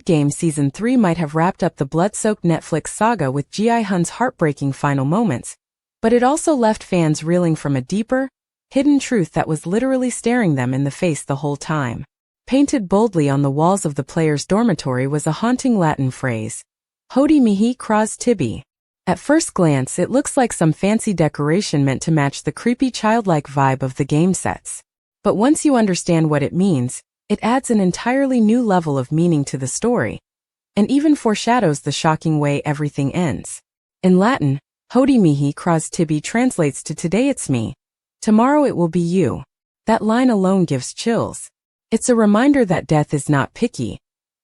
Squid Game Season 3 might have wrapped up the blood-soaked Netflix saga with Gi-hun's heartbreaking final moments, but it also left fans reeling from a deeper, hidden truth that was literally staring them in the face the whole time. Painted boldly on the walls of the players' dormitory was a haunting Latin phrase, Hodie Mihi Cras Tibi. At first glance, it looks like some fancy decoration meant to match the creepy childlike vibe of the game sets. But once you understand what it means, it adds an entirely new level of meaning to the story, and even foreshadows the shocking way everything ends. In Latin, Hodie Mihi Cras Tibi translates to "Today it's me, tomorrow it will be you." That line alone gives chills. It's a reminder that death is not picky.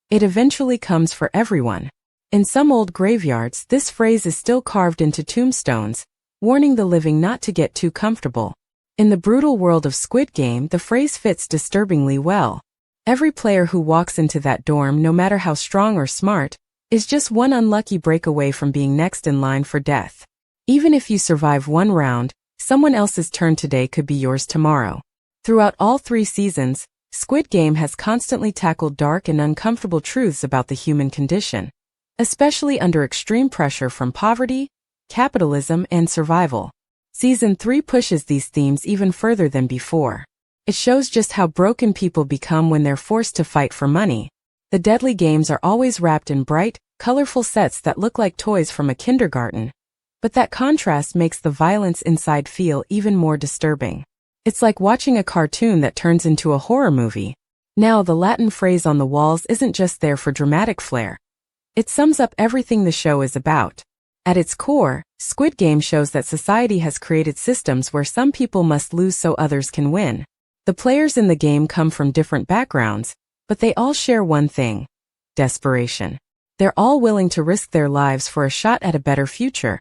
It eventually comes for everyone. In some old graveyards, this phrase is still carved into tombstones, warning the living not to get too comfortable. In the brutal world of Squid Game, the phrase fits disturbingly well. Every player who walks into that dorm, no matter how strong or smart, is just one unlucky break away from being next in line for death. Even if you survive one round, someone else's turn today could be yours tomorrow. Throughout all 3 seasons, Squid Game has constantly tackled dark and uncomfortable truths about the human condition, especially under extreme pressure from poverty, capitalism, and survival. Season 3 pushes these themes even further than before. It shows just how broken people become when they're forced to fight for money. The deadly games are always wrapped in bright, colorful sets that look like toys from a kindergarten. But that contrast makes the violence inside feel even more disturbing. It's like watching a cartoon that turns into a horror movie. Now, the Latin phrase on the walls isn't just there for dramatic flair. It sums up everything the show is about. At its core, Squid Game shows that society has created systems where some people must lose so others can win. The players in the game come from different backgrounds, but they all share one thing: desperation. They're all willing to risk their lives for a shot at a better future,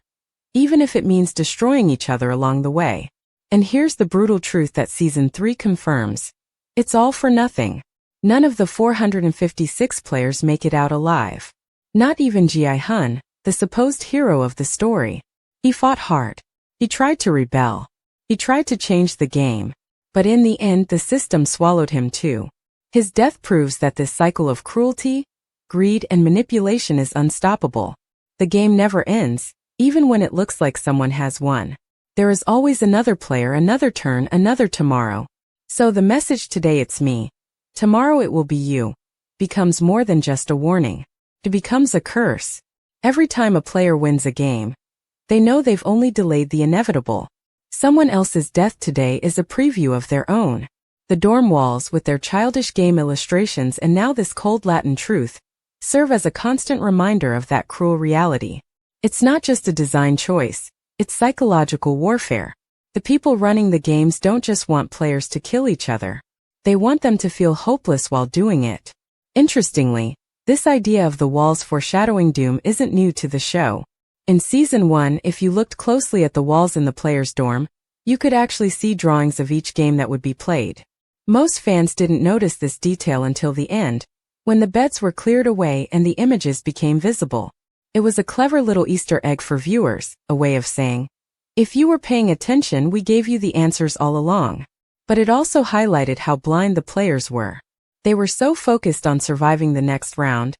even if it means destroying each other along the way. And here's the brutal truth that Season 3 confirms. It's all for nothing. None of the 456 players make it out alive. Not even Gi-hun, the supposed hero of the story. He fought hard. He tried to rebel. He tried to change the game. But in the end, the system swallowed him too. His death proves that this cycle of cruelty, greed, and manipulation is unstoppable. The game never ends, even when it looks like someone has won. There is always another player, another turn, another tomorrow. So the message "Today it's me, tomorrow it will be you" becomes more than just a warning. It becomes a curse. Every time a player wins a game, they know they've only delayed the inevitable. Someone else's death today is a preview of their own. The dorm walls, with their childish game illustrations and now this cold Latin truth, serve as a constant reminder of that cruel reality. It's not just a design choice, it's psychological warfare. The people running the games don't just want players to kill each other. They want them to feel hopeless while doing it. Interestingly, this idea of the walls foreshadowing doom isn't new to the show. In Season 1, if you looked closely at the walls in the players' dorm, you could actually see drawings of each game that would be played. Most fans didn't notice this detail until the end, when the beds were cleared away and the images became visible. It was a clever little Easter egg for viewers, a way of saying, if you were paying attention, we gave you the answers all along. But it also highlighted how blind the players were. They were so focused on surviving the next round,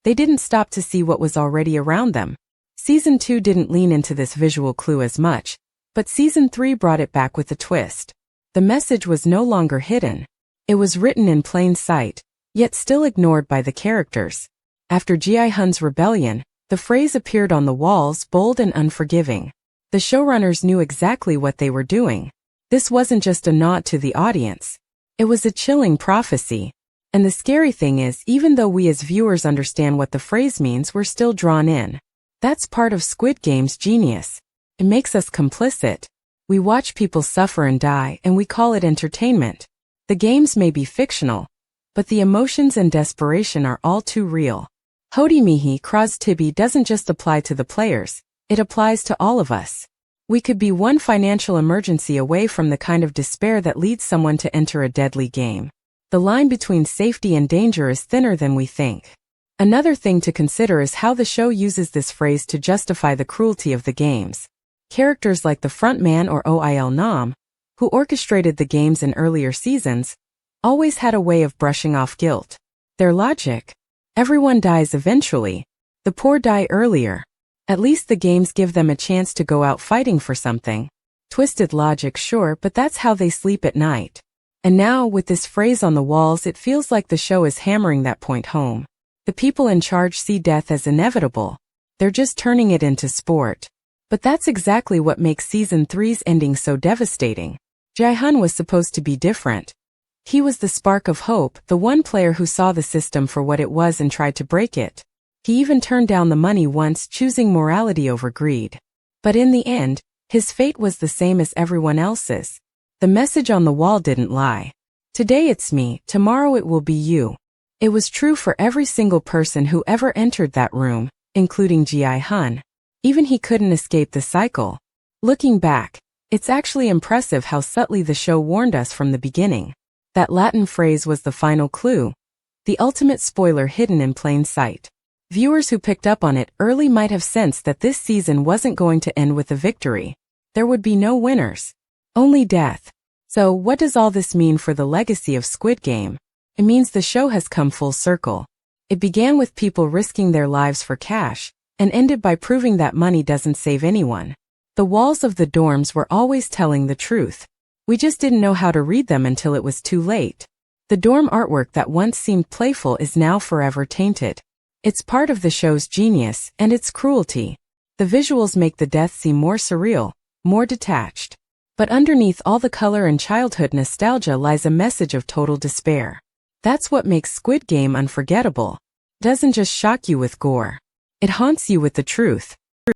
they didn't stop to see what was already around them. Season 2 didn't lean into this visual clue as much, but Season 3 brought it back with a twist. The message was no longer hidden. It was written in plain sight, yet still ignored by the characters. After Gi-hun's rebellion, the phrase appeared on the walls, bold and unforgiving. The showrunners knew exactly what they were doing. This wasn't just a nod to the audience. It was a chilling prophecy. And the scary thing is, even though we as viewers understand what the phrase means, we're still drawn in. That's part of Squid Game's genius. It makes us complicit. We watch people suffer and die, and we call it entertainment. The games may be fictional, but the emotions and desperation are all too real. Hodie Mihi Cras Tibi doesn't just apply to the players, it applies to all of us. We could be one financial emergency away from the kind of despair that leads someone to enter a deadly game. The line between safety and danger is thinner than we think. Another thing to consider is how the show uses this phrase to justify the cruelty of the games. Characters like the front man or Oil Nam, who orchestrated the games in earlier seasons, always had a way of brushing off guilt. Their logic? Everyone dies eventually. The poor die earlier. At least the games give them a chance to go out fighting for something. Twisted logic, sure, but that's how they sleep at night. And now, with this phrase on the walls, it feels like the show is hammering that point home. The people in charge see death as inevitable. They're just turning it into sport. But that's exactly what makes Season 3's ending so devastating. Gi-hun was supposed to be different. He was the spark of hope, the one player who saw the system for what it was and tried to break it. He even turned down the money once, choosing morality over greed. But in the end, his fate was the same as everyone else's. The message on the wall didn't lie. Today it's me, tomorrow it will be you. It was true for every single person who ever entered that room, including Gi-hun. Even he couldn't escape the cycle. Looking back, it's actually impressive how subtly the show warned us from the beginning. That Latin phrase was the final clue. The ultimate spoiler hidden in plain sight. Viewers who picked up on it early might have sensed that this season wasn't going to end with a victory. There would be no winners. Only death. So what does all this mean for the legacy of Squid Game? It means the show has come full circle. It began with people risking their lives for cash, and ended by proving that money doesn't save anyone. The walls of the dorms were always telling the truth. We just didn't know how to read them until it was too late. The dorm artwork that once seemed playful is now forever tainted. It's part of the show's genius and its cruelty. The visuals make the death seem more surreal, more detached. But underneath all the color and childhood nostalgia lies a message of total despair. That's what makes Squid Game unforgettable. It doesn't just shock you with gore. It haunts you with the truth.